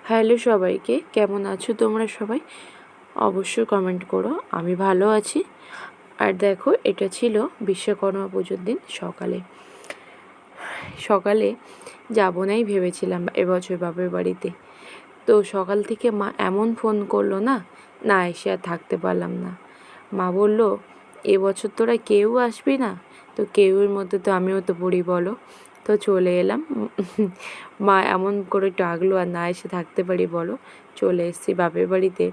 Hello সবাইকে, কেমন আছো তোমরা সবাই? অবশ্যই কমেন্ট করো। আমি ভালো আছি। আর দেখো, এটা ছিল বিশ্বকর্মা পুজোর দিন সকালে সকালে যাবো নাই ভেবেছিলাম এবছর বাপের বাড়িতে। তো সকাল থেকে মা এমন ফোন করলো না, না এসে আর থাকতে পারলাম না। মা বলল, এবছর তোরা কেউ আসবি না? তো কেউর মধ্যে তো আমিও তো পড়ি বলো। তো চলে এলাম। মা এমন করে ডাকলো আর না এসে থাকতে পারি বলো। চলে এসেছি বাপের বাড়িতে।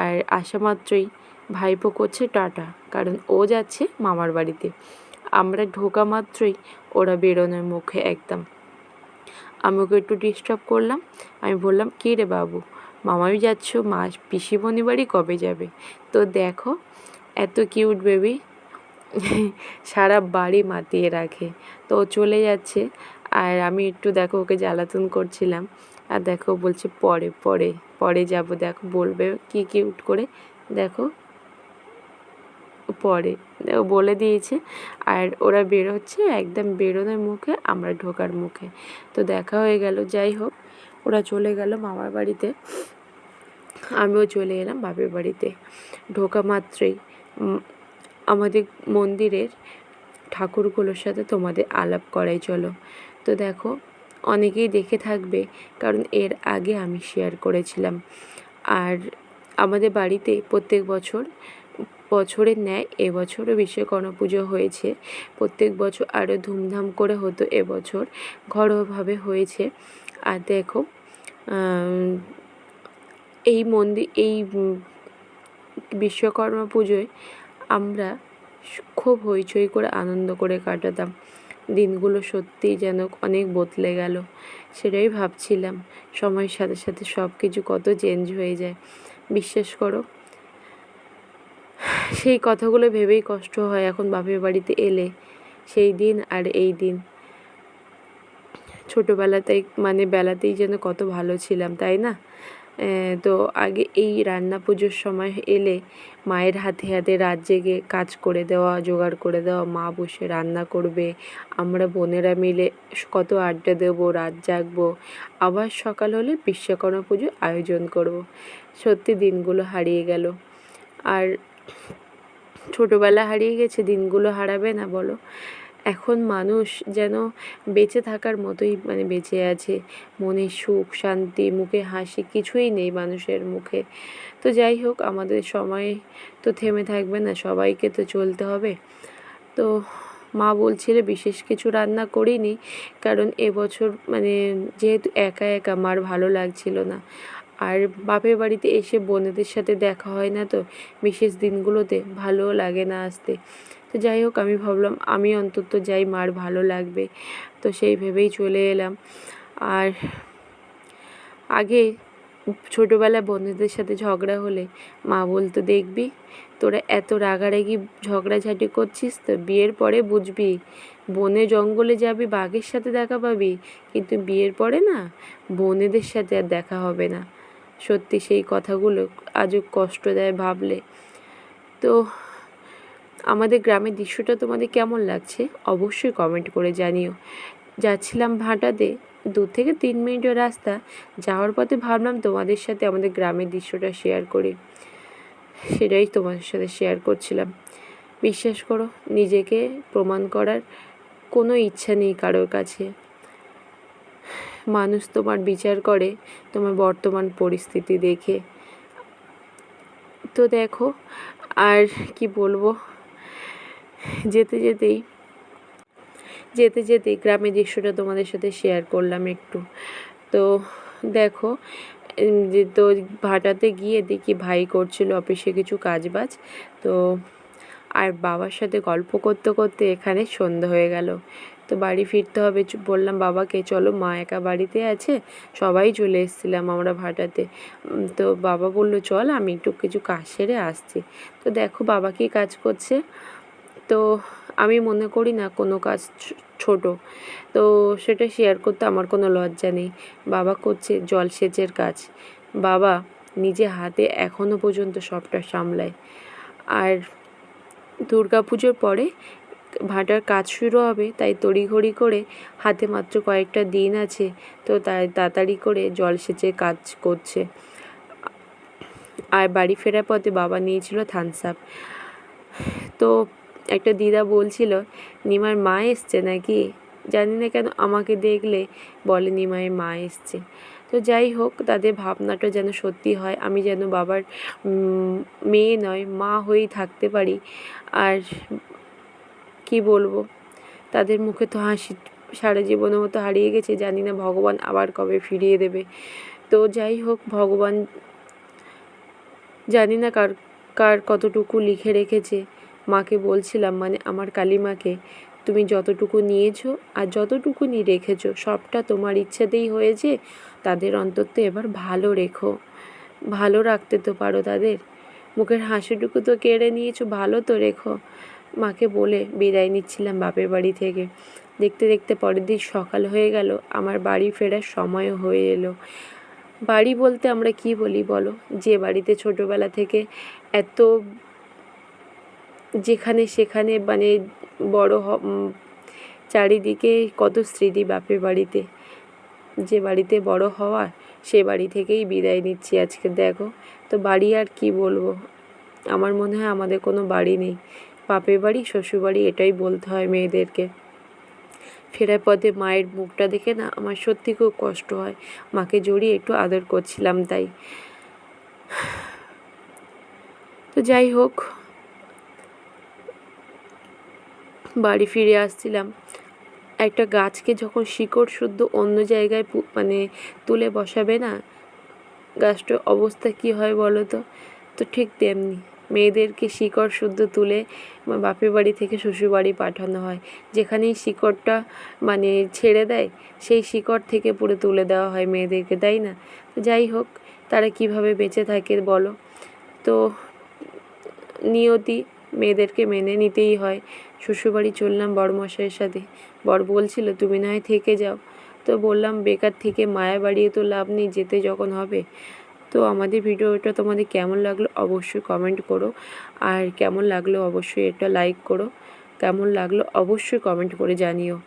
আর আসা মাত্রই ভাইপো করছে টাটা, কারণ ও যাচ্ছে মামার বাড়িতে। আমরা ঢোকা মাত্রই ওরা বেরোনোর মুখে একদম। আমি ওকে একটু ডিস্টার্ব করলাম। আমি বললাম, কী রে বাবু, মামাই যাচ্ছ, মা পিসিমণি বাড়ি কবে যাবে? তো দেখো, এত কিউট বেবি, সারা বাড়ি মাতিয়ে রাখে। তো ও চলে যাচ্ছে। আর আমি একটু দেখো ওকে জ্বালাতন করছিলাম। আর দেখো বলছে পরে পরে পরে যাব। দেখো বলবে কি কিউট করে, দেখো পরে ও বলে দিয়েছে। আর ওরা বেরোচ্ছে, একদম বেরোনোর মুখে, আমরা ঢোকার মুখে। তো দেখা হয়ে গেল। যাই হোক, ওরা চলে গেল মামার বাড়িতে, আমিও চলে এলাম বাপের বাড়িতে। ঢোকা মাত্রই আমাদের মন্দিরের ঠাকুরগুলোর সাথে তোমাদের আলাপ করাই চলো। তো দেখো, অনেকেই দেখে থাকবে, কারণ এর আগে আমি শেয়ার করেছিলাম। আর আমাদের বাড়িতে প্রত্যেক বছরের ন্যায় এবছরও বিশ্বকর্মা পুজো হয়েছে। প্রত্যেক বছর আরও ধুমধাম করে হতো, এবছর ঘরোয়াভাবে হয়েছে। আর দেখো, এই বিশ্বকর্মা পুজোয় আমরা খুব হইচই করে আনন্দ করে কাটাতাম। দিনগুলো সত্যিই যেন অনেক বদলে গেল। সেটাই ভাবছিলাম, সময়ের সাথে সাথে সব কিছু কত চেঞ্জ হয়ে যায়। বিশ্বাস করো, সেই কথাগুলো ভেবেই কষ্ট হয় এখন বাপের বাড়িতে এলে। সেই দিন আর এই দিন, ছোটোবেলাতেই বেলাতেই যেন কত ভালো ছিলাম, তাই না? তো আগে এই রান্না পুজোর সময় এলে মায়ের হাতে হাতে রাত জেগে কাজ করে দেওয়া, জোগাড় করে দেওয়া, মা বসে রান্না করবে, আমরা বোনেরা মিলে কত আড্ডা দেবো, রাত জাগবো, আবার সকাল হলে বিশ্বকর্মা পুজো আয়োজন করব। সত্যি দিনগুলো হারিয়ে গেল। আর ছোটোবেলা হারিয়ে গেছে, দিনগুলো হারাবে না বলো? এখন মানুষ যেন বেঁচে থাকার মতোই বেঁচে আছে। মনে সুখ শান্তি, মুখে হাসি কিছুই নেই মানুষের মুখে। তো যাই হোক, আমাদের সময় তো থেমে থাকবে না, সবাইকে তো চলতে হবে। তো মা বলছিল বিশেষ কিছু রান্না করিনি, কারণ এবছর যেহেতু একা একা মার ভালো লাগছিল না। আর বাপের বাড়িতে এসে বোনেদের সাথে দেখা হয় না, তো বিশেষ দিনগুলোতে ভালোও লাগে না আসতে। তো যাই হোক, আমি ভাবলাম আমি অন্তত যাই, মার ভালো লাগবে। তো সেই ভেবেই চলে এলাম। আর আগে ছোটোবেলায় বন্ধুদের সাথে ঝগড়া হলে মা বলতো, দেখবি তোরা এত রাগারাগি ঝগড়াঝাটি করছিস, তো বিয়ের পরে বুঝবি, বনে জঙ্গলে যাবি, বাঘের সাথে দেখা পাবি, কিন্তু বিয়ের পরে না, বোনেদের সাথে আর দেখা হবে না। সত্যি সেই কথাগুলো আজও কষ্ট দেয় ভাবলে। তো আমাদের গ্রামের দৃশ্যটা তোমাদের কেমন লাগছে অবশ্যই কমেন্ট করে জানিও। যাচ্ছিলাম ভাটাতে, 2 থেকে 3 মিনিটের রাস্তা। যাওয়ার পথে ভাবলাম তোমাদের সাথে আমাদের গ্রামের দৃশ্যটা শেয়ার করি, সেটাই তোমাদের সাথে শেয়ার করছিলাম। বিশ্বাস করো, নিজেকে প্রমাণ করার কোনো ইচ্ছা নেই কারোর কাছে। মানুষ তোমার বিচার করে তোমার বর্তমান পরিস্থিতি দেখে। তো দেখো, আর কি বলবো, যেতে যেতেই গ্রামের দৃশ্যটা তোমাদের সাথে শেয়ার করলাম একটু। তো দেখো, তো ভাটাতে গিয়ে দেখি ভাই করছিল অফিসে কিছু কাজবাজ। তো আর বাবার সাথে গল্প করতে করতে এখানে সন্ধ্যা হয়ে গেল। তো বাড়ি ফিরতে হবে, বললাম বাবাকে, চলো, মা একা বাড়িতে আছে, সবাই চলে এসেছিলাম আমরা ভাটাতে। তো বাবা বললো, চল, আমি একটু কিছু কাজ সেরে আসছি। তো দেখো বাবা কী কাজ করছে। তো আমি মনে করি না কোনো কাজ ছোট, তো সেটা শেয়ার করতে আমার কোনো লজ্জা নেই। বাবা করছে জলসেচের কাজ। বাবা নিজে হাতে এখনও পর্যন্ত সবটা সামলায়। আর দুর্গা পুজোর পরে ভাটার কাজ শুরু হবে, তাই তড়িঘড়ি করে হাতে মাত্র কয়েকটা দিন আছে, তো তাই তাড়াতাড়ি করে জলসেচের কাজ করছে। আর বাড়ি ফেরার পথে বাবা নিয়েছিল থামস আপ। তো একটা দিদা বলছিল নিমার মা এসছে নাকি, জানি না কেন আমাকে দেখলে বলে নিমায়ের মা এসছে। তো যাই হোক, তাদের ভাবনাটা যেন সত্যি হয়, আমি যেন বাবার মেয়ে নয় মা হয়েই থাকতে পারি। আর কি বলবো, তাদের মুখে তো হাসি সারা জীবনের মতো হারিয়ে গেছে, জানি না ভগবান আবার কবে ফিরিয়ে দেবে। তো যাই হোক, ভগবান জানি না কার কার কতটুকু লিখে রেখেছে। মাকে বলছিলাম, মানে আমার কালীমাকে, তুমি যতটুকু নিয়েছো আর যতটুকু নিয়ে রেখেছো সবটা তোমার ইচ্ছাতেই হয়েছে, তাদের অন্তত এবার ভালো রেখো, ভালো রাখতে তো পারো তাদের, মুখের হাসিটুকু তো কেড়ে নিয়েছো, ভালো তো রেখো। মাকে বলে বিদায় নিচ্ছিলাম বাপের বাড়ি থেকে। দেখতে দেখতে পরের দিন সকাল হয়ে গেল, আমার বাড়ি ফেরার সময়ও হয়ে এলো। বাড়ি বলতে আমরা কি বলি বলো, যে বাড়িতে ছোটোবেলা থেকে এত যেখানে সেখানে মানে বড় চারিদিকে কত স্মৃতি বাপের বাড়িতে, যে বাড়িতে বড় হওয়া সে বাড়ি থেকেই বিদায় নিচ্ছি আজকে। দেখো তো বাড়ি আর কি বলবো, আমার মনে হয় আমাদের কোনো বাড়ি নেই, বাপের বাড়ি শ্বশুরবাড়ি এটাই বলতে হয় মেয়েদেরকে। ফেরার পথে মায়ের মুখটা দেখে না আমার সত্যি খুব কষ্ট হয়, মাকে জড়িয়ে একটু আদর করছিলাম তাই। তো যাই হোক, বাড়ি ফিরে আসছিলাম, একটা গাছকে যখন শিকড় শুদ্ধ অন্য জায়গায় মানে তুলে বসাবে না, গাছটার অবস্থা কি হয় বলো তো। তো ঠিক তেমনি মেয়েদেরকে শিকড় শুদ্ধ তুলে বাপের বাড়ি থেকে শ্বশুর বাড়ি পাঠানো হয়, যেখানেই শিকড়টা মানে ছেড়ে দেয় সেই শিকড় থেকে পুরো তুলে দেওয়া হয় মেয়েদেরকে, তাই না। যাই হোক, তারা কিভাবে বেঁচে থাকে বলো, তো নিয়তি, মেয়েদেরকে মেনে নিতেই হয়। শ্বশুরবাড়ি চললাম বড়মশাইয়ের সাথে, বর বলছিল তুমি না হয় থেকে যাও, তো বললাম বেকার থেকে মায়া বাড়িয়ে তো লাভ নেই, যেতে যখন হবে। তো আমাদের ভিডিওটা তোমাদের কেমন লাগলো অবশ্যই কমেন্ট করো, আর কেমন লাগলো অবশ্যই এটা লাইক করো, কেমন লাগলো অবশ্যই কমেন্ট করে জানিও।